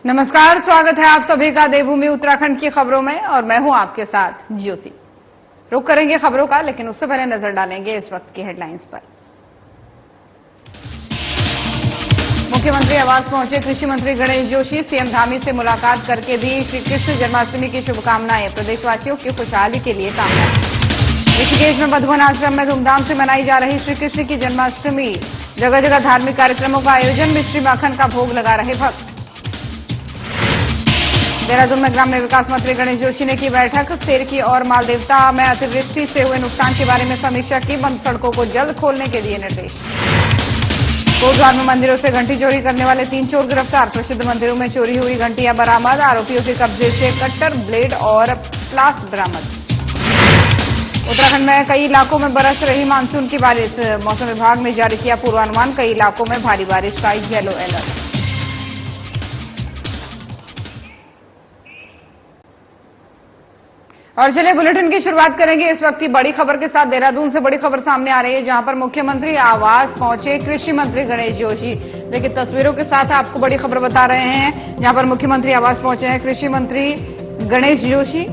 नमस्कार, स्वागत है आप सभी का देवभूमि उत्तराखंड की खबरों में और मैं हूं आपके साथ ज्योति। रुक करेंगे खबरों का, लेकिन उससे पहले नजर डालेंगे इस वक्त की हेडलाइंस पर। मुख्यमंत्री आवास पहुंचे कृषि मंत्री गणेश जोशी, सीएम धामी से मुलाकात करके दी श्री कृष्ण जन्माष्टमी की शुभकामनाएं, प्रदेशवासियों की खुशहाली के लिए कामना। ऋषिकेश में मधुवन आश्रम में धूमधाम से मनाई जा रही श्री कृष्ण की जन्माष्टमी, जगह जगह धार्मिक कार्यक्रमों का आयोजन, मिश्री माखन का भोग लगा रहे भक्त। देहरादून में ग्राम्य विकास मंत्री गणेश जोशी ने की बैठक, सेरकी और मालदेवता में अतिवृष्टि से हुए नुकसान के बारे में समीक्षा की, बंद सड़कों को जल्द खोलने के दिए निर्देश। कोटद्वार में मंदिरों से घंटी चोरी करने वाले 3 चोर गिरफ्तार, प्रसिद्ध मंदिरों में चोरी हुई घंटियां बरामद, आरोपियों के कब्जे से कट्टर, ब्लेड और प्लास बरामद। उत्तराखंड में कई इलाकों में बरस रही मानसून की बारिश, मौसम विभाग ने जारी किया पूर्वानुमान, कई इलाकों में भारी बारिश का येलो अलर्ट। और चलिए बुलेटिन की शुरुआत करेंगे इस वक्त की बड़ी खबर के साथ। देहरादून से बड़ी खबर सामने आ रही है, जहां पर मुख्यमंत्री आवास पहुंचे कृषि मंत्री गणेश जोशी। देखिए तस्वीरों के साथ आपको बड़ी खबर बता रहे हैं, जहां पर मुख्यमंत्री आवास पहुंचे हैं कृषि मंत्री गणेश जोशी।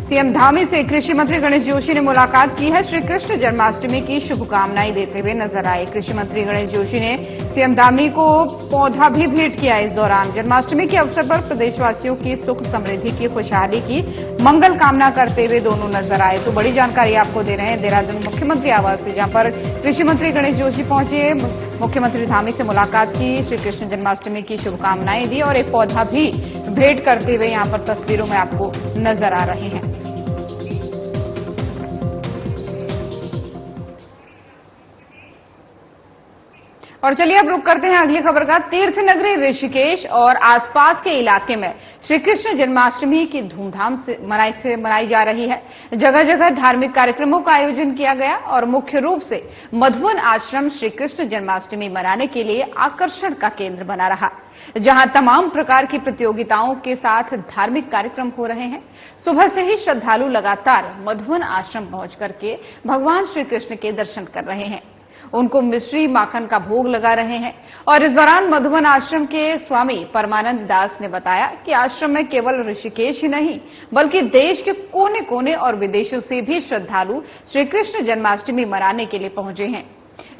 सीएम धामी से कृषि मंत्री गणेश जोशी ने मुलाकात की है, श्री कृष्ण जन्माष्टमी की शुभकामनाएं देते हुए नजर आए। कृषि मंत्री गणेश जोशी ने सीएम धामी को पौधा भी भेंट किया। इस दौरान जन्माष्टमी के अवसर पर प्रदेशवासियों की सुख समृद्धि की, खुशहाली की मंगल कामना करते हुए दोनों नजर आए। तो बड़ी जानकारी आपको दे रहे हैं देहरादून मुख्यमंत्री आवास से, जहां पर कृषि मंत्री गणेश जोशी पहुंचे, मुख्यमंत्री धामी से मुलाकात की, श्री कृष्ण जन्माष्टमी की शुभकामनाएं दी और एक पौधा भी भेंट करते हुए यहां पर तस्वीरों में आपको नजर आ रहे हैं। और चलिए अब रुक करते हैं अगली खबर का। तीर्थ नगरी ऋषिकेश और आसपास के इलाके में श्री कृष्ण जन्माष्टमी की धूमधाम से मनाई जा रही है। जगह जगह धार्मिक कार्यक्रमों का आयोजन किया गया और मुख्य रूप से मधुवन आश्रम श्री कृष्ण जन्माष्टमी मनाने के लिए आकर्षण का केंद्र बना रहा, जहां तमाम प्रकार की प्रतियोगिताओं के साथ धार्मिक कार्यक्रम हो रहे हैं। सुबह से ही श्रद्धालु लगातार मधुवन आश्रम पहुंच करके भगवान श्री कृष्ण के दर्शन कर रहे हैं, उनको मिश्री माखन का भोग लगा रहे हैं। और इस दौरान मधुवन आश्रम के स्वामी परमानंद दास ने बताया कि आश्रम में केवल ऋषिकेश ही नहीं, बल्कि देश के कोने कोने और विदेशों से भी श्रद्धालु श्री कृष्ण जन्माष्टमी मनाने के लिए पहुंचे हैं।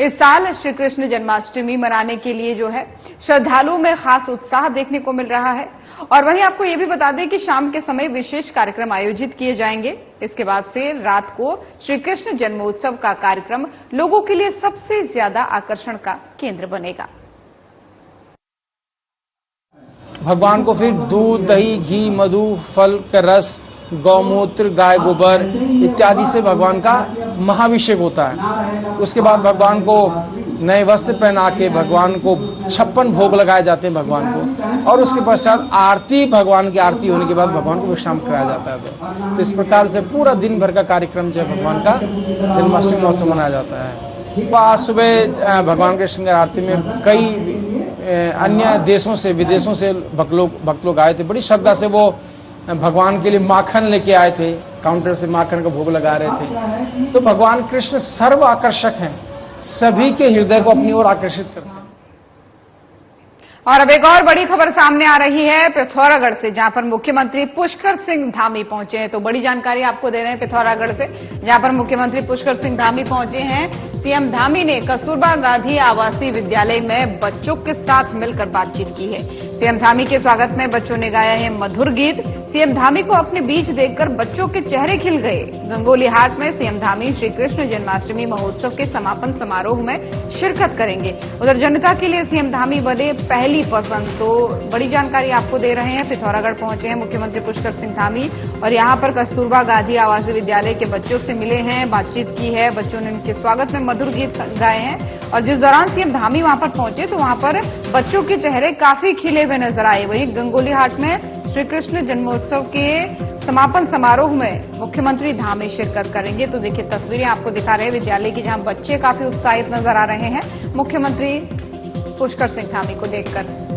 इस साल श्री कृष्ण जन्माष्टमी मनाने के लिए जो है श्रद्धालुओं में खास उत्साह देखने को मिल रहा है। और वहीं आपको ये भी बता दें कि शाम के समय विशेष कार्यक्रम आयोजित किए जाएंगे। इसके बाद से रात को श्री कृष्ण जन्मोत्सव का कार्यक्रम लोगों के लिए सबसे ज्यादा आकर्षण का केंद्र बनेगा। भगवान को फिर दूध, दही, घी, मधु, फल का रस, गौमूत्र, गाय गोबर इत्यादि से भगवान का महाभिषेक होता है। उसके बाद भगवान को नए वस्त्र पहना के भगवान को 56 भोग लगाए जाते हैं भगवान को, और उसके पश्चात आरती, भगवान की आरती होने के बाद भगवान को विश्राम कराया जाता है। तो इस प्रकार से पूरा दिन भर का कार्यक्रम जो है भगवान का जन्माष्टमी महोत्सव मनाया जाता है। आज सुबह भगवान के श्रृंगार आरती में कई अन्य देशों से, विदेशों से भक्त लोग आए थे। बड़ी श्रद्धा से वो भगवान के लिए माखन लेके आए थे, काउंटर से माखन का भोग लगा रहे थे। तो भगवान कृष्ण सर्व आकर्षक हैं, सभी के हृदय को अपनी ओर आकर्षित करते हैं। और अब एक और बड़ी खबर सामने आ रही है पिथौरागढ़ से, जहां पर मुख्यमंत्री पुष्कर सिंह धामी पहुंचे हैं। तो बड़ी जानकारी आपको दे रहे हैं पिथौरागढ़ से, जहां पर मुख्यमंत्री पुष्कर सिंह धामी पहुंचे हैं। सीएम धामी ने कस्तूरबा गांधी आवासीय विद्यालय में बच्चों के साथ मिलकर बातचीत की है। सीएम धामी के स्वागत में बच्चों ने गाया है मधुर गीत। सीएम धामी को अपने बीच देखकर बच्चों के चेहरे खिल गए। गंगोली हाट में सीएम धामी श्री कृष्ण जन्माष्टमी महोत्सव के समापन समारोह में शिरकत करेंगे। उधर जनता के लिए सीएम धामी बने पहली पसंद। तो बड़ी जानकारी आपको दे रहे हैं, पिथौरागढ़ पहुंचे हैं मुख्यमंत्री पुष्कर सिंह धामी और यहां पर कस्तूरबा गांधी आवासीय विद्यालय के बच्चों से मिले हैं, बातचीत की है। बच्चों ने उनके स्वागत में मधुर गीत गाए हैं और जिस दौरान सीएम धामी वहां पर पहुंचे तो वहां पर बच्चों के चेहरे काफी खिले हुए नजर आए। वहीं गंगोली हाट में श्री कृष्ण जन्मोत्सव के समापन समारोह में मुख्यमंत्री धामी शिरकत करेंगे। तो देखिए तस्वीरें आपको दिखा रहे हैं विद्यालय की, जहां बच्चे काफी उत्साहित नजर आ रहे हैं मुख्यमंत्री पुष्कर सिंह धामी को देखकर।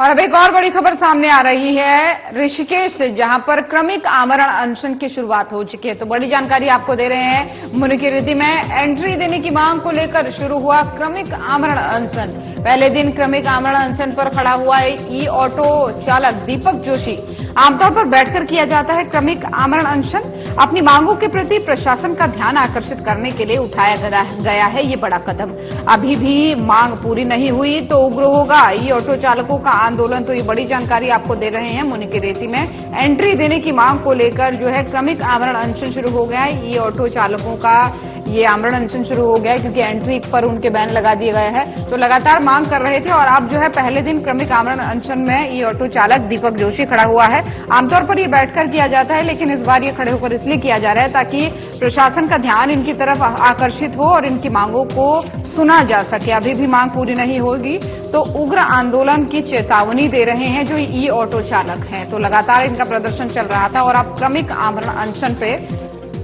और अब एक और बड़ी खबर सामने आ रही है ऋषिकेश से, जहां पर क्रमिक आमरण अनशन की शुरुआत हो चुकी है। तो बड़ी जानकारी आपको दे रहे हैं। मुनिकीरेती में एंट्री देने की मांग को लेकर शुरू हुआ क्रमिक आमरण अनशन। पहले दिन क्रमिक आमरण अनशन पर खड़ा हुआ ई ऑटो चालक दीपक जोशी। आमतौर पर बैठकर किया जाता है क्रमिक आमरण अनशन। अपनी मांगों के प्रति प्रशासन का ध्यान आकर्षित करने के लिए उठाया गया है ये बड़ा कदम। अभी भी मांग पूरी नहीं हुई तो उग्र होगा ई ऑटो चालकों का आंदोलन। तो ये बड़ी जानकारी आपको दे रहे हैं। मुनिकीरेती में एंट्री देने की मांग को लेकर जो है क्रमिक आमरण अनशन शुरू हो गया है। ई ऑटो चालकों का ये आमरण अनशन शुरू हो गया है क्योंकि एंट्री पर उनके बैन लगा दिए गए हैं। तो लगातार मांग कर रहे थे और अब जो है पहले दिन क्रमिक आमरण अनशन में ये ऑटो चालक दीपक जोशी खड़ा हुआ है। आमतौर पर ये बैठकर किया जाता है, लेकिन इस बार ये खड़े होकर इसलिए किया जा रहा है ताकि प्रशासन का ध्यान इनकी तरफ आकर्षित हो और इनकी मांगों को सुना जा सके। अभी भी मांग पूरी नहीं होगी तो उग्र आंदोलन की चेतावनी दे रहे हैं जो ई ऑटो चालक हैं। तो लगातार इनका प्रदर्शन चल रहा था और अब क्रमिक आमरण अनशन पे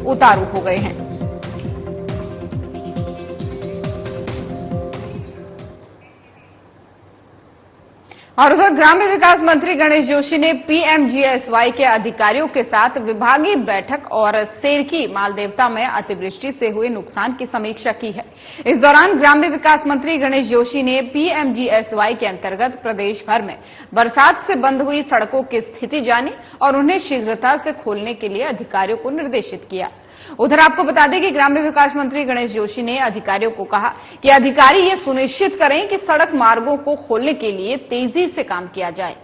उतारू हो गए हैं। और उधर ग्राम्य विकास मंत्री गणेश जोशी ने पीएमजीएसवाई के अधिकारियों के साथ विभागीय बैठक और सेरकी मालदेवता में अतिवृष्टि से हुए नुकसान की समीक्षा की है। इस दौरान ग्राम्य विकास मंत्री गणेश जोशी ने पीएमजीएसवाई के अंतर्गत प्रदेश भर में बरसात से बंद हुई सड़कों की स्थिति जानी और उन्हें शीघ्रता से खोलने के लिए अधिकारियों को निर्देशित किया। उधर आपको बता दें कि ग्राम्य विकास मंत्री गणेश जोशी ने अधिकारियों को कहा कि अधिकारी ये सुनिश्चित करें कि सड़क मार्गों को खोलने के लिए तेजी से काम किया जाए।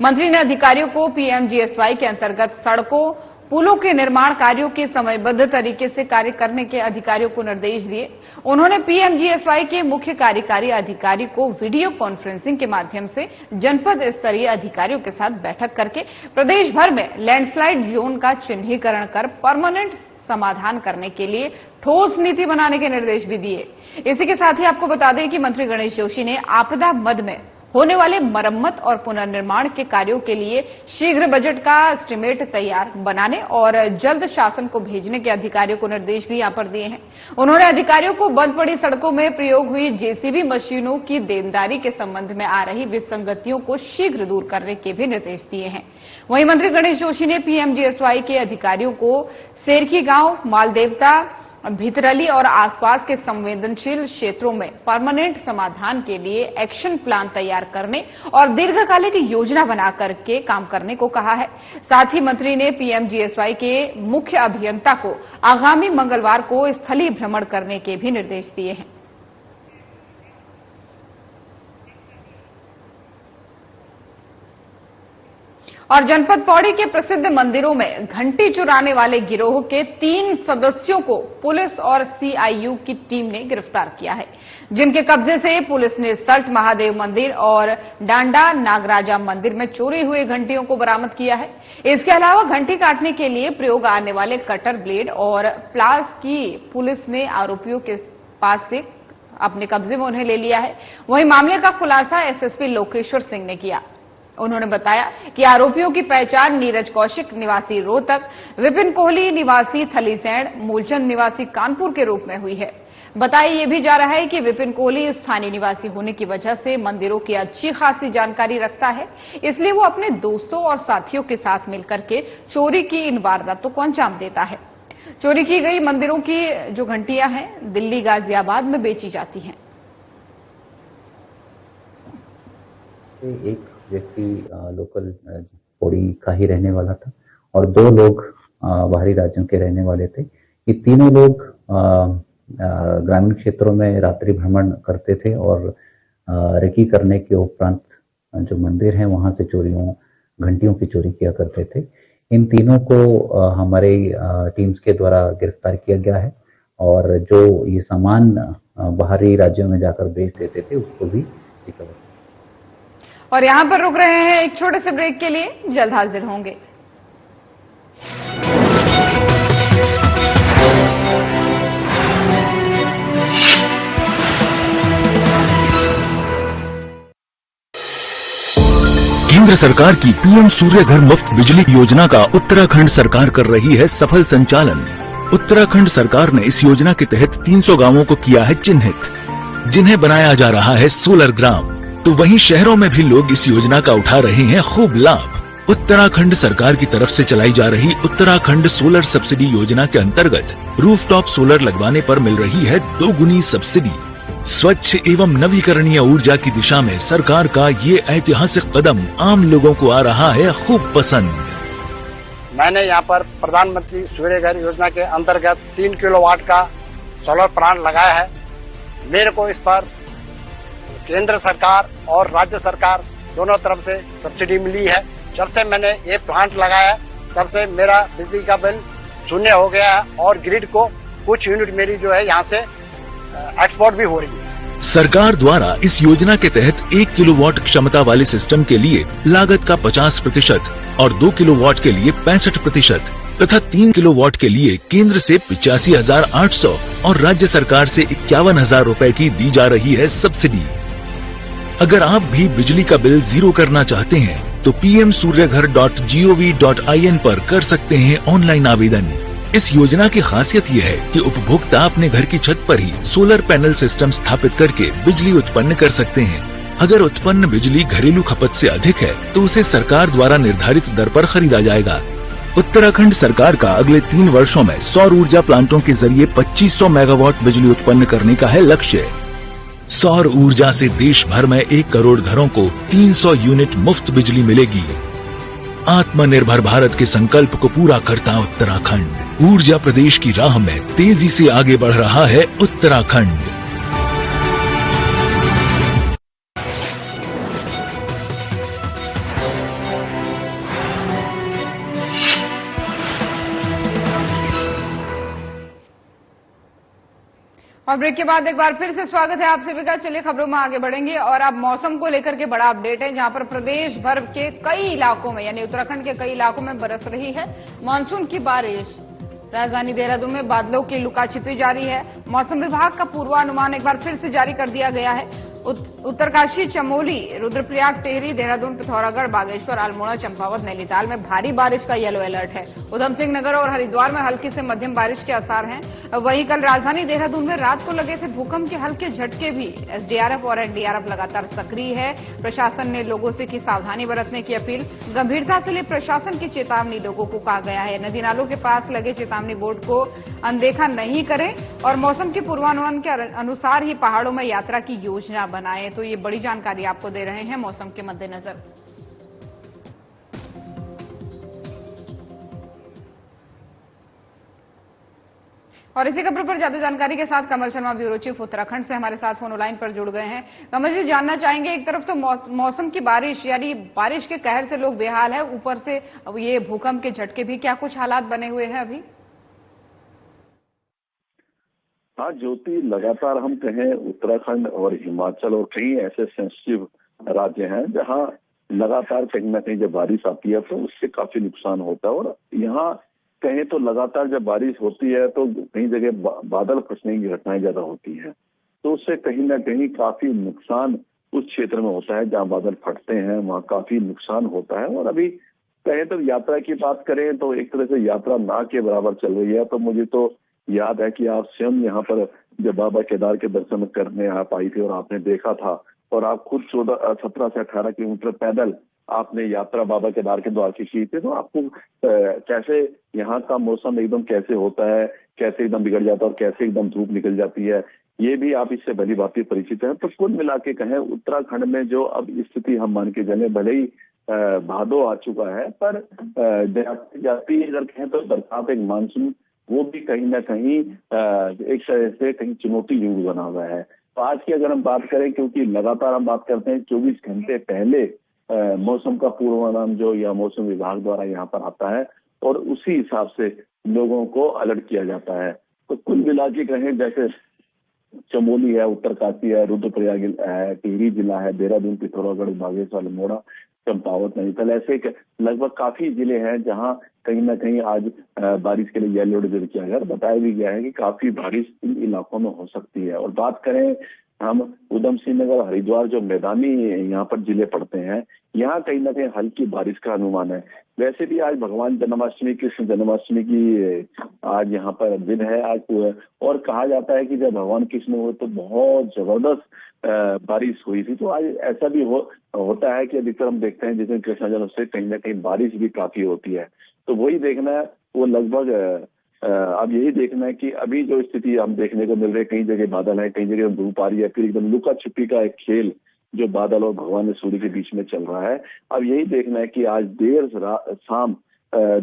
मंत्री ने अधिकारियों को पीएमजीएसवाई के अंतर्गत सड़कों पुलों के निर्माण कार्यों के समयबद्ध तरीके से कार्य करने के अधिकारियों को निर्देश दिए। उन्होंने पीएमजीएसवाई के मुख्य कार्यकारी अधिकारी को वीडियो कॉन्फ्रेंसिंग के माध्यम से जनपद स्तरीय अधिकारियों के साथ बैठक करके प्रदेश भर में लैंडस्लाइड जोन का चिन्हीकरण कर परमानेंट समाधान करने के लिए ठोस नीति बनाने के निर्देश भी दिए। इसी के साथ ही आपको बता दें कि मंत्री गणेश जोशी ने आपदा मद में होने वाले मरम्मत और पुनर्निर्माण के कार्यों के लिए शीघ्र बजट का एस्टीमेट तैयार बनाने और जल्द शासन को भेजने के अधिकारियों को निर्देश भी यहां पर दिए हैं। उन्होंने अधिकारियों को बंद पड़ी सड़कों में प्रयोग हुई जेसीबी मशीनों की देनदारी के संबंध में आ रही विसंगतियों को शीघ्र दूर करने के भी निर्देश दिए हैं। वहीं मंत्री गणेश जोशी ने पीएमजीएसवाई के अधिकारियों को सेरकी गांव, मालदेवता, भितरली और आसपास के संवेदनशील क्षेत्रों में परमानेंट समाधान के लिए एक्शन प्लान तैयार करने और दीर्घकालिक योजना बना करके काम करने को कहा है। साथ ही मंत्री ने पीएमजीएसवाई के मुख्य अभियंता को आगामी मंगलवार को स्थलीय भ्रमण करने के भी निर्देश दिए हैं। और जनपद पौड़ी के प्रसिद्ध मंदिरों में घंटी चुराने वाले गिरोह के 3 सदस्यों को पुलिस और सीआईयू की टीम ने गिरफ्तार किया है, जिनके कब्जे से पुलिस ने सल्ट महादेव मंदिर और डांडा नागराजा मंदिर में चोरी हुए घंटियों को बरामद किया है। इसके अलावा घंटी काटने के लिए प्रयोग आने वाले कटर ब्लेड और प्लास की पुलिस ने आरोपियों के पास से अपने कब्जे में उन्हें ले लिया है। वहीं मामले का खुलासा एसएसपी लोकेश्वर सिंह ने किया। उन्होंने बताया कि आरोपियों की पहचान नीरज कौशिक निवासी रोहतक, विपिन कोहली निवासी थलीसैंण, मूलचंद निवासी कानपुर के रूप में हुई है। बताया ये भी जा रहा है कि विपिन कोहली स्थानीय निवासी होने की वजह से मंदिरों की अच्छी खासी जानकारी रखता है, इसलिए वो अपने दोस्तों और साथियों के साथ मिलकर के चोरी की इन वारदातों को अंजाम देता है। चोरी की गई मंदिरों की जो घंटियां हैं दिल्ली, गाजियाबाद में बेची जाती हैं। एक व्यक्ति लोकल पौड़ी का ही रहने वाला था और 2 लोग बाहरी राज्यों के रहने वाले थे। ये तीनों लोग ग्रामीण क्षेत्रों में रात्रि भ्रमण करते थे और रेकी करने के उपरांत जो मंदिर हैं वहां से घंटियों की चोरी किया करते थे। इन तीनों को हमारे टीम्स के द्वारा गिरफ्तार किया गया है और जो ये सामान बाहरी राज्यों में जाकर बेच देते थे उसको भी रिकवर। और यहां पर रुक रहे हैं एक छोटे से ब्रेक के लिए, जल्द हाजिर होंगे। केंद्र सरकार की पीएम सूर्य घर मुफ्त बिजली योजना का उत्तराखंड सरकार कर रही है सफल संचालन। उत्तराखंड सरकार ने इस योजना के तहत 300 गांवों को किया है चिन्हित, जिन्हें बनाया जा रहा है सोलर ग्राम। तो वहीं शहरों में भी लोग इस योजना का उठा रहे हैं खूब लाभ। उत्तराखंड सरकार की तरफ से चलाई जा रही उत्तराखंड सोलर सब्सिडी योजना के अंतर्गत रूफटॉप सोलर लगवाने पर मिल रही है 2 गुनी सब्सिडी। स्वच्छ एवं नवीकरणीय ऊर्जा की दिशा में सरकार का ये ऐतिहासिक कदम आम लोगों को आ रहा है खूब पसंद। मैंने यहाँ पर प्रधानमंत्री सूर्य घर योजना के अंतर्गत 3 किलोवाट का सोलर प्लांट लगाया है। मेरे को इस पर केंद्र सरकार और राज्य सरकार दोनों तरफ से सब्सिडी मिली है। जब से मैंने ये प्लांट लगाया तब से मेरा बिजली का बिल शून्य हो गया है और ग्रिड को कुछ यूनिट मेरी जो है यहाँ से एक्सपोर्ट भी हो रही है। सरकार द्वारा इस योजना के तहत 1 किलोवाट क्षमता वाले सिस्टम के लिए लागत का 50% और 2 किलोवाट के लिए 65% तथा 3 किलोवाट के लिए केंद्र से 85,800 और राज्य सरकार से 51,000 रूपए की दी जा रही है सब्सिडी। अगर आप भी बिजली का बिल जीरो करना चाहते हैं तो pmsuryaghar.gov.in पर कर सकते हैं ऑनलाइन आवेदन। इस योजना की खासियत ये है कि उपभोक्ता अपने घर की छत पर ही सोलर पैनल सिस्टम स्थापित करके बिजली उत्पन्न कर सकते हैं। अगर उत्पन्न बिजली घरेलू खपत से अधिक है तो उसे सरकार द्वारा निर्धारित दर पर खरीदा जाएगा। उत्तराखंड सरकार का अगले 3 वर्षों में सौर ऊर्जा प्लांटों के जरिए 2500 मेगावाट बिजली उत्पन्न करने का है लक्ष्य। सौर ऊर्जा से देश भर में 1 करोड़ घरों को 300 यूनिट मुफ्त बिजली मिलेगी। आत्मनिर्भर भारत के संकल्प को पूरा करता उत्तराखंड। ऊर्जा प्रदेश की राह में तेजी से आगे बढ़ रहा है उत्तराखंड। और ब्रेक के बाद एक बार फिर से स्वागत है आप सभी का। चलिए खबरों में आगे बढ़ेंगे और अब मौसम को लेकर के बड़ा अपडेट है, जहां पर प्रदेश भर के कई इलाकों में यानी उत्तराखंड के कई इलाकों में बरस रही है मानसून की बारिश। राजधानी देहरादून में बादलों की लुकाछिपी जारी है। मौसम विभाग का पूर्वानुमान एक बार फिर से जारी कर दिया गया है। उत्तरकाशी, चमोली, रुद्रप्रयाग, टिहरी, देहरादून, पिथौरागढ़, बागेश्वर, अल्मोड़ा, चंपावत, नैनीताल में भारी बारिश का येलो अलर्ट है। उधम सिंह नगर और हरिद्वार में हल्की से मध्यम बारिश के आसार हैं। वहीं कल राजधानी देहरादून में रात को लगे थे भूकंप के हल्के झटके भी। एसडीआरएफ और एनडीआरएफ लगातार सक्रिय है। प्रशासन ने लोगों से की सावधानी बरतने की अपील। गंभीरता से लिए प्रशासन की चेतावनी लोगों को कहा गया है। नदी नालों के पास लगे चेतावनी बोर्ड को अनदेखा नहीं करें और मौसम के पूर्वानुमान के अनुसार ही पहाड़ों में यात्रा की योजना बनाए। तो ये बड़ी जानकारी आपको दे रहे हैं मौसम के मद्देनजर। और इसी खबर पर ज्यादा जानकारी के साथ कमल शर्मा, ब्यूरो चीफ उत्तराखंड से हमारे साथ फोन लाइन पर जुड़ गए हैं। कमल जी, जानना चाहेंगे, एक तरफ तो मौसम की बारिश यानी बारिश के कहर से लोग बेहाल है, ऊपर से ये भूकंप के झटके भी, क्या कुछ हालात बने हुए हैं अभी? हाँ ज्योति, लगातार हम कहें उत्तराखंड और हिमाचल और कई ऐसे सेंसिटिव राज्य हैं जहां लगातार कहीं ना कहीं जब बारिश आती है तो उससे काफी नुकसान होता है। और यहाँ कहें तो लगातार जब बारिश होती है तो कई जगह बादल फंसने की घटनाएं ज्यादा होती हैं, तो उससे कहीं ना कहीं काफी नुकसान उस क्षेत्र में होता है जहाँ बादल फटते हैं, वहाँ काफी नुकसान होता है। और अभी कहें तो यात्रा की बात करें तो एक तरह से यात्रा ना के बराबर चल रही है। तो मुझे तो याद है कि आप स्वयं यहाँ पर जब बाबा केदार के दर्शन करने आप आई थी और आपने देखा था और आप खुद 17 से 18 किलोमीटर पैदल आपने यात्रा बाबा केदार के द्वार की थी, तो आपको कैसे यहाँ का मौसम एकदम कैसे होता है, कैसे एकदम बिगड़ जाता है और कैसे एकदम धूप निकल जाती है, ये भी आप इससे भली भांति परिचित हैं। तो कुल मिला के कहें उत्तराखंड में जो अब स्थिति हम मान के चले, भले ही भादो आ चुका है पर जाती अगर कहें तो बरसात एक मानसून वो भी कहीं ना कहीं एक तरह से कहीं चुनौती युग बना हुआ है। तो आज की अगर हम बात करें, क्योंकि लगातार हम बात करते हैं 24 घंटे पहले मौसम का पूर्वानुमान जो या मौसम विभाग द्वारा यहाँ पर आता है और उसी हिसाब से लोगों को अलर्ट किया जाता है। तो कुल मिला के कहें जैसे चमोली है, उत्तरकाशी है, रुद्रप्रयाग है, टिहरी जिला है, देहरादून, पिथौरागढ़, बागेश्वर, अल्मोड़ा, चंपावत, नैनीताल, ऐसे लगभग काफी जिले हैं जहां कहीं ना कहीं आज बारिश के लिए येलो अलर्ट जारी किया गया। बताया भी गया है कि काफी बारिश इन इलाकों में हो सकती है। और बात करें हम उधम सिंह नगर, हरिद्वार जो मैदानी यहाँ पर जिले पड़ते हैं, यहाँ कहीं ना कहीं हल्की बारिश का अनुमान है। वैसे भी आज भगवान जन्माष्टमी, कृष्ण जन्माष्टमी की आज यहाँ पर दिन है आज, और कहा जाता है कि जब भगवान कृष्ण हुए तो बहुत जबरदस्त बारिश हुई थी। तो आज ऐसा भी होता है कि अधिकतर हम देखते हैं जिसमें कृष्णा जन्म से कहीं ना कहीं बारिश भी काफी होती है। तो वही देखना है, वो लगभग अब यही देखना है कि अभी जो स्थिति हम देखने को मिल रही है, कई जगह बादल है, कई जगह धूप आ रही है, फिर एकदम लुका छुपी का एक खेल जो बादल और भगवान सूर्य के बीच में चल रहा है। अब यही देखना है कि आज देर शाम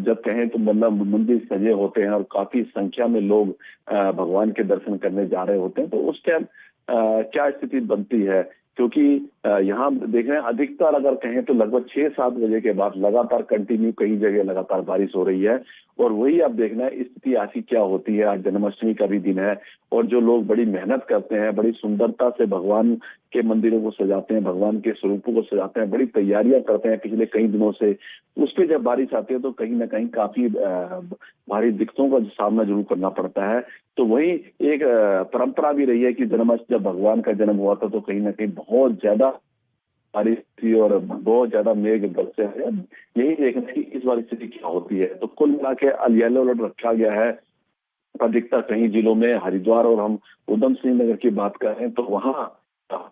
जब कहें तो मतलब मंदिर सजे होते हैं और काफी संख्या में लोग भगवान के दर्शन करने जा रहे होते हैं, तो उस टाइम क्या स्थिति बनती है। क्योंकि यहाँ देख रहे हैं अधिकतर अगर कहें तो लगभग 6-7 बजे के बाद लगातार कंटिन्यू कई जगह लगातार बारिश हो रही है। और वही आप देखना है स्थिति ऐसी क्या होती है। आज जन्माष्टमी का भी दिन है और जो लोग बड़ी मेहनत करते हैं, बड़ी सुंदरता से भगवान के मंदिरों को सजाते हैं, भगवान के स्वरूपों को सजाते हैं, बड़ी तैयारियां करते हैं पिछले कई दिनों से, उस पर जब बारिश आती है तो कहीं ना कहीं काफी भारी दिक्कतों का सामना जरूर करना पड़ता है। तो वही एक परंपरा भी रही है कि जन्माष्टमी जब भगवान का जन्म हुआ था तो कहीं ना कहीं बहुत ज्यादा बारिश थी और बहुत ज्यादा मेघ बरसे हैं। यही देखना कि इस बार स्थिति क्या होती है। तो कुल मिला के येलो अलर्ट रखा गया है अधिकतर कई जिलों में। हरिद्वार और हम उधम सिंह नगर की बात करें तो वहां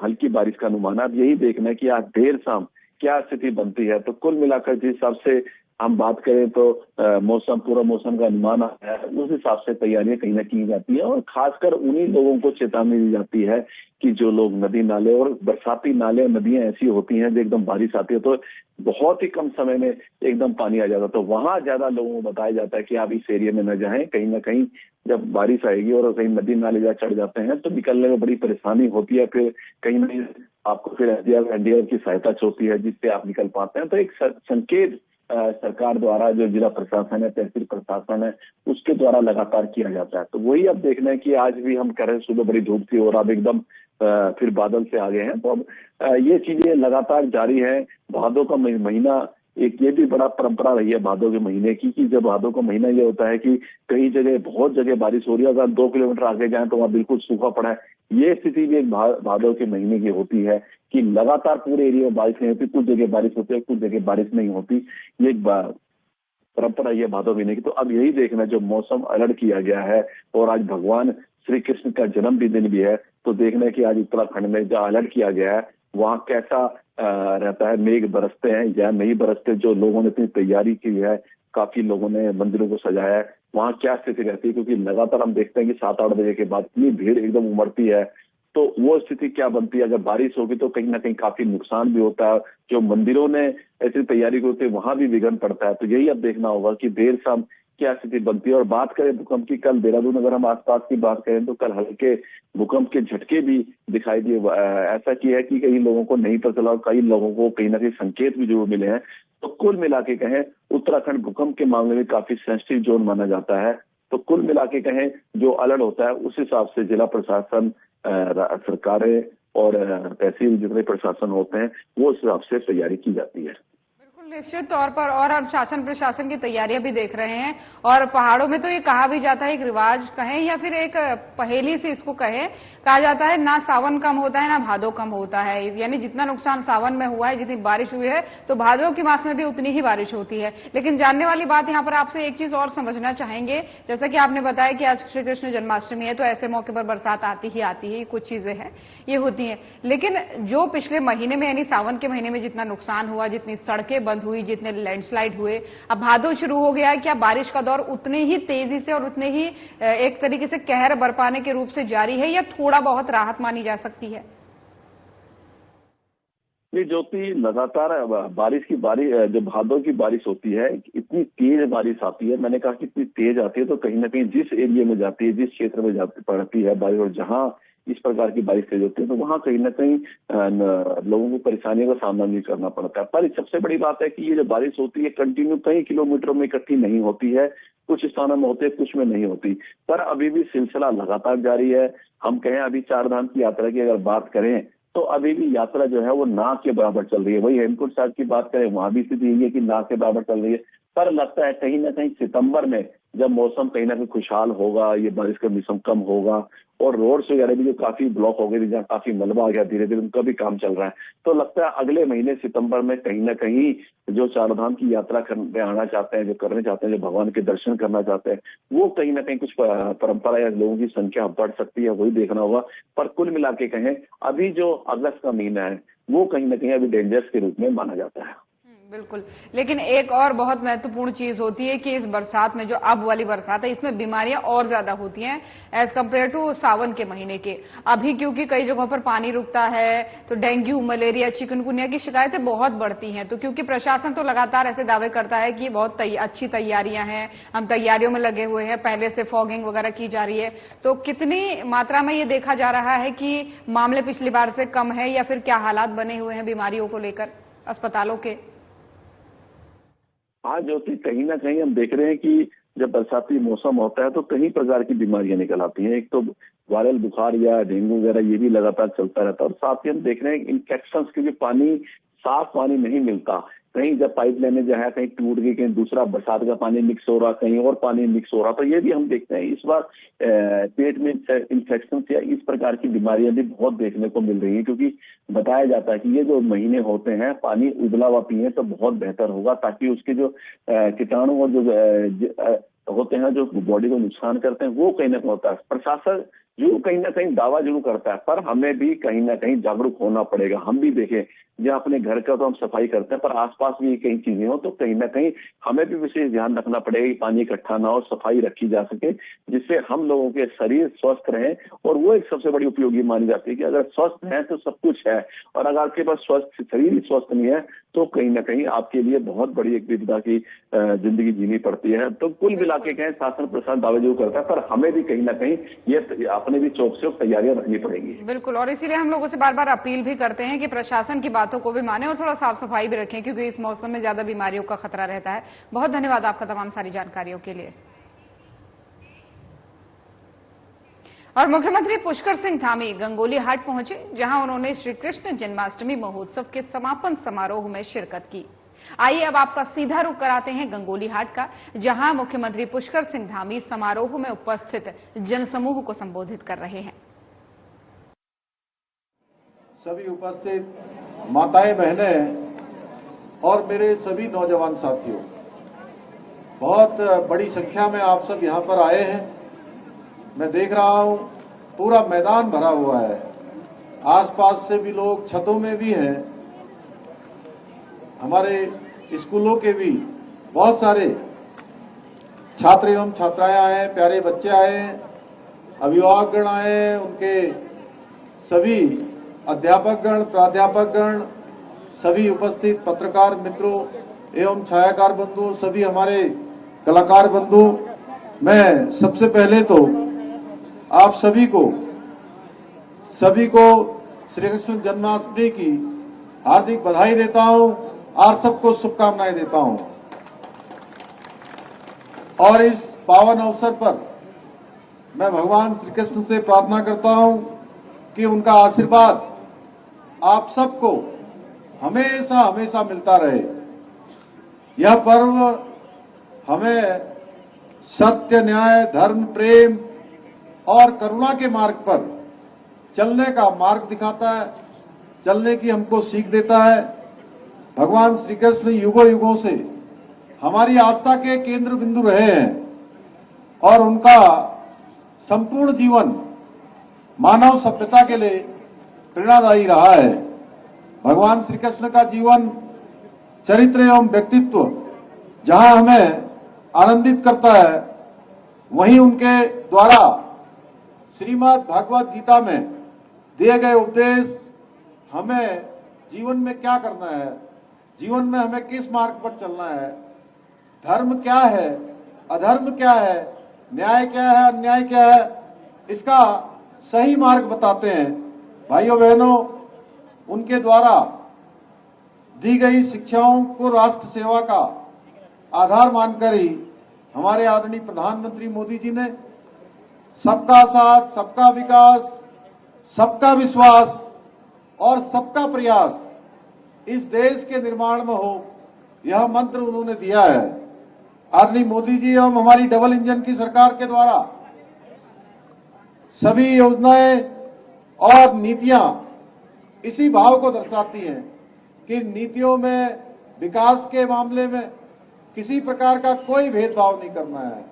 हल्की बारिश का अनुमान है। अब यही देखना है कि आज देर शाम क्या स्थिति बनती है। तो कुल मिलाकर जिस हिसाब से हम बात करें तो पूरा मौसम का अनुमान है, उस हिसाब से तैयारियां कहीं ना की जाती है। और खासकर उन्हीं लोगों को चेतावनी दी जाती है कि जो लोग नदी नाले और बरसाती नाले और नदियां ऐसी होती हैं जो एकदम बारिश आती है तो बहुत ही कम समय में एकदम पानी आ जाता है, तो वहां ज्यादा लोगों को बताया जाता है कि आप इस एरिया में न जाएं। कहीं ना कहीं जब बारिश आएगी और कहीं नदी नाले जा चढ़ जाते हैं तो निकलने में बड़ी परेशानी होती है। फिर कहीं ना कहीं आपको फिर एनडीआरएफ की सहायता होती है जिससे आप निकल पाते हैं। तो एक संकेत सरकार द्वारा, जो जिला प्रशासन है, तहसील प्रशासन है, उसके द्वारा लगातार किया जाता है। तो वही अब देखना है कि आज भी हम कह रहे हैं सुबह बड़ी धूप थी और अब एकदम फिर बादल से आ गए हैं। तो अब ये चीजें लगातार जारी है। भादों का महीना एक ये भी बड़ा परंपरा रही है भादों के महीने की, कि जब भादों का महीना ये होता है कि कई जगह बहुत जगह बारिश हो रही है, अगर 2 किलोमीटर आगे जाएं तो वहाँ बिल्कुल सूखा पड़ा है। ये स्थिति भी एक भादों के महीने की होती है कि लगातार पूरे एरिया में बारिश नहीं होती, कुछ जगह बारिश होती है, कुछ जगह बारिश नहीं होती। ये एक परंपरा ये भादों महीने की। तो अब यही देखना, जो मौसम अलर्ट किया गया है और आज भगवान श्री कृष्ण का जन्मदिन भी है, तो देखना है कि आज उत्तराखंड में जो अलर्ट किया गया है वहाँ कैसा रहता है। मेघ बरसते हैं या नहीं बरसते, जो लोगों ने इतनी तैयारी की है, काफी लोगों ने मंदिरों को सजाया है, वहाँ क्या स्थिति रहती है। क्योंकि लगातार हम देखते हैं कि 7-8 बजे के बाद इतनी भीड़ एकदम उमड़ती है, तो वो स्थिति क्या बनती है। अगर बारिश होगी तो कहीं ना कहीं काफी नुकसान भी होता है। जो मंदिरों ने ऐसी तैयारी की होती है वहां भी विघ्न पड़ता है। तो यही अब देखना होगा कि देर शाम क्या स्थिति बनती है। और बात करें भूकंप की, कल देहरादून अगर हम आसपास की बात करें तो कल हल्के भूकंप के झटके भी दिखाई दिए। ऐसा किया है कि कई लोगों को नहीं पता चला और कई लोगों को कहीं ना कहीं संकेत भी जरूर मिले हैं। तो कुल मिला के कहें उत्तराखंड भूकंप के मामले में काफी सेंसिटिव जोन माना जाता है। तो कुल मिला के कहें जो अलर्ट होता है उस हिसाब से जिला प्रशासन, सरकारें और तहसील जितने प्रशासन होते हैं वो उस हिसाब से तैयारी की जाती है। निश्चित तौर पर। और अब शासन प्रशासन की तैयारियां भी देख रहे हैं। और पहाड़ों में तो ये कहा भी जाता है, एक रिवाज कहें या फिर एक पहेली से इसको कहें, कहा जाता है ना सावन कम होता है ना भादो कम होता है। यानी जितना नुकसान सावन में हुआ है, जितनी बारिश हुई है, तो भादो के मास में भी उतनी ही बारिश होती है। लेकिन जानने वाली बात यहाँ पर आपसे एक चीज और समझना चाहेंगे, जैसा कि आपने बताया कि आज श्री कृष्ण जन्माष्टमी है, तो ऐसे मौके पर बरसात आती ही कुछ चीजें हैं ये होती है। लेकिन जो पिछले महीने में यानी सावन के महीने में जितना नुकसान हुआ, जितनी सड़कें बंद हुई, जितने लैंडस्लाइड हुए, अब भादो शुरू हो गया है, क्या बारिश का दौर उतने ही तेजी से और उतने ही एक तरीके से कहर बरपाने के रूप से जारी है या थोड़ा बहुत राहत मानी जा सकती है? ये ज्योति लगातार बारिश की जब भादों की बारिश होती है, इतनी तेज बारिश आती है। मैंने कहा कि इतनी तेज आती है तो कहीं ना कहीं जिस एरिया में जाती है, जिस क्षेत्र में पड़ती है बारिश, और जहां इस प्रकार की बारिश तेज होती है तो वहां कहीं ना कहीं लोगों को परेशानियों का सामना नहीं करना पड़ता है। पर सबसे बड़ी बात है कि ये जो बारिश होती है कंटिन्यू कई किलोमीटरों में इकट्ठी नहीं होती है, कुछ स्थानों में होती है, कुछ में नहीं होती। पर अभी भी सिलसिला लगातार जारी है। हम कहें अभी 4 धाम की यात्रा की अगर बात करें तो अभी भी यात्रा जो है वो नाक के बराबर चल रही है। वही हेमकुंड साहिब की बात करें, वहां भी स्थिति यही है कि नाक के बराबर चल रही है। पर लगता है कहीं ना कहीं सितंबर में जब मौसम कहीं ना कहीं खुशहाल होगा, ये बारिश का मौसम कम होगा और रोड्स वगैरह भी जो काफी ब्लॉक हो गए थे, जहाँ काफी मलबा आ गया, धीरे धीरे उनका भी काम चल रहा है। तो लगता है अगले महीने सितंबर में कहीं ना कहीं जो चारधाम की यात्रा करने आना चाहते हैं, जो करने चाहते हैं, जो भगवान के दर्शन करना चाहते हैं, वो कहीं ना कहीं कुछ परंपरा या लोगों की संख्या बढ़ सकती है, वही देखना होगा। पर कुल मिला के कहें, अभी जो अगस्त का महीना है वो कहीं ना कहीं अभी डेंजरस के रूप में माना जाता है। बिल्कुल, लेकिन एक और बहुत महत्वपूर्ण चीज होती है कि इस बरसात में, जो अब वाली बरसात है, इसमें बीमारियां और ज्यादा होती हैं एज कम्पेयर टू सावन के महीने के। अभी क्योंकि कई जगहों पर पानी रुकता है तो डेंगू, मलेरिया, चिकनगुनिया की शिकायतें बहुत बढ़ती हैं। तो क्योंकि प्रशासन तो लगातार ऐसे दावे करता है कि बहुत अच्छी तैयारियां हैं, हम तैयारियों में लगे हुए हैं, पहले से फॉगिंग वगैरह की जा रही है, तो कितनी मात्रा में ये देखा जा रहा है कि मामले पिछली बार से कम है, या फिर क्या हालात बने हुए हैं बीमारियों को लेकर अस्पतालों के? हाँ ज्योति, कहीं ना कहीं हम देख रहे हैं कि जब बरसाती मौसम होता है तो कई प्रकार की बीमारियां निकल आती हैं। एक तो वायरल बुखार या डेंगू वगैरह, ये भी लगातार चलता रहता है। और साथ ही हम देख रहे हैं इन्फेक्शन, क्योंकि पानी, साफ पानी नहीं मिलता। कहीं जब पाइपलाइनें जो है कहीं टूट गई, कहीं दूसरा बरसात का पानी मिक्स हो रहा, कहीं और पानी मिक्स हो रहा। तो ये भी हम देखते हैं इस बार पेट में इन्फेक्शन या इस प्रकार की बीमारियां भी बहुत देखने को मिल रही हैं, क्योंकि बताया जाता है कि ये जो महीने होते हैं, पानी उबला हुआ पिए तो बहुत बेहतर होगा, ताकि उसके जो कीटाणु और जो होते हैं जो बॉडी को नुकसान करते हैं वो कहीं ना कहीं होता है। प्रशासन जो कहीं ना कहीं दावा जरूर करता है, पर हमें भी कहीं ना कहीं जागरूक होना पड़ेगा। हम भी देखें, जब अपने घर का तो हम सफाई करते हैं, पर आसपास भी कई चीजें हो तो कहीं ना कहीं हमें भी विशेष ध्यान रखना पड़ेगा कि पानी इकट्ठा ना हो, सफाई रखी जा सके, जिससे हम लोगों के शरीर स्वस्थ रहें। और वो एक सबसे बड़ी उपयोगी मानी जाती है कि अगर स्वस्थ है तो सब कुछ है, और अगर आपके पास स्वस्थ शरीर ही स्वस्थ नहीं है तो कहीं ना कहीं आपके लिए बहुत बड़ी एक विपदा की जिंदगी जीनी पड़ती है। तो कुल मिला के कहें, शासन प्रशासन दावे जरूर करता है, पर हमें भी कहीं ना कहीं ये अपने भी चौकसी और तैयारियां रखनी पड़ेगी। बिल्कुल, और इसीलिए हम लोगों से बार बार अपील भी करते हैं कि प्रशासन की बातों को भी माने और थोड़ा साफ सफाई भी रखें, क्योंकि इस मौसम में ज्यादा बीमारियों का खतरा रहता है। बहुत धन्यवाद आपका तमाम सारी जानकारियों के लिए। और मुख्यमंत्री पुष्कर सिंह धामी गंगोली हाट पहुंचे, जहां उन्होंने श्री कृष्ण जन्माष्टमी महोत्सव के समापन समारोह में शिरकत की। आइए अब आपका सीधा रुख कराते हैं गंगोली हाट का, जहां मुख्यमंत्री पुष्कर सिंह धामी समारोह में उपस्थित जनसमूह को संबोधित कर रहे हैं। सभी उपस्थित माताएं, बहनें और मेरे सभी नौजवान साथियों, बहुत बड़ी संख्या में आप सब यहां पर आए हैं। मैं देख रहा हूं पूरा मैदान भरा हुआ है, आसपास से भी लोग, छतों में भी हैं, हमारे स्कूलों के भी बहुत सारे छात्र एवं छात्राएं आए हैं, प्यारे बच्चे आए हैं, अभिभावकगण आए हैं, उनके सभी अध्यापकगण, प्राध्यापकगण, सभी उपस्थित पत्रकार मित्रों एवं छायाकार बंधु, सभी हमारे कलाकार बंधु, मैं सबसे पहले तो आप सभी को श्री कृष्ण जन्माष्टमी की हार्दिक बधाई देता हूं और सबको शुभकामनाएं देता हूं। और इस पावन अवसर पर मैं भगवान श्री कृष्ण से प्रार्थना करता हूं कि उनका आशीर्वाद आप सबको हमेशा हमेशा मिलता रहे। यह पर्व हमें सत्य, न्याय, धर्म, प्रेम और करुणा के मार्ग पर चलने का मार्ग दिखाता है, चलने की हमको सीख देता है। भगवान श्री कृष्ण युगों युगों से हमारी आस्था के केंद्र बिंदु रहे हैं और उनका संपूर्ण जीवन मानव सभ्यता के लिए प्रेरणादायी रहा है। भगवान श्री कृष्ण का जीवन, चरित्र एवं व्यक्तित्व जहां हमें आनंदित करता है, वहीं उनके द्वारा श्रीमद् भागवत गीता में दिए गए उपदेश हमें जीवन में क्या करना है, जीवन में हमें किस मार्ग पर चलना है, धर्म क्या है, अधर्म क्या है, न्याय क्या है, अन्याय क्या है, इसका सही मार्ग बताते हैं। भाइयों बहनों, उनके द्वारा दी गई शिक्षाओं को राष्ट्र सेवा का आधार मानकर ही हमारे आदरणीय प्रधानमंत्री मोदी जी ने सबका साथ, सबका विकास, सबका विश्वास और सबका प्रयास इस देश के निर्माण में हो, यह मंत्र उन्होंने दिया है। आदरणीय मोदी जी एवं हमारी डबल इंजन की सरकार के द्वारा सभी योजनाएं और नीतियां इसी भाव को दर्शाती हैं कि नीतियों में विकास के मामले में किसी प्रकार का कोई भेदभाव नहीं करना है।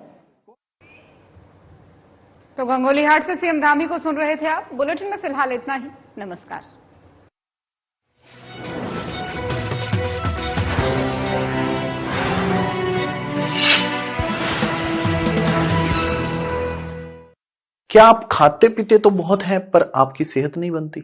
तो गंगोलीहाट से सीएम धामी को सुन रहे थे आप। बुलेटिन में फिलहाल इतना ही। नमस्कार। क्या आप खाते पीते तो बहुत हैं पर आपकी सेहत नहीं बनती?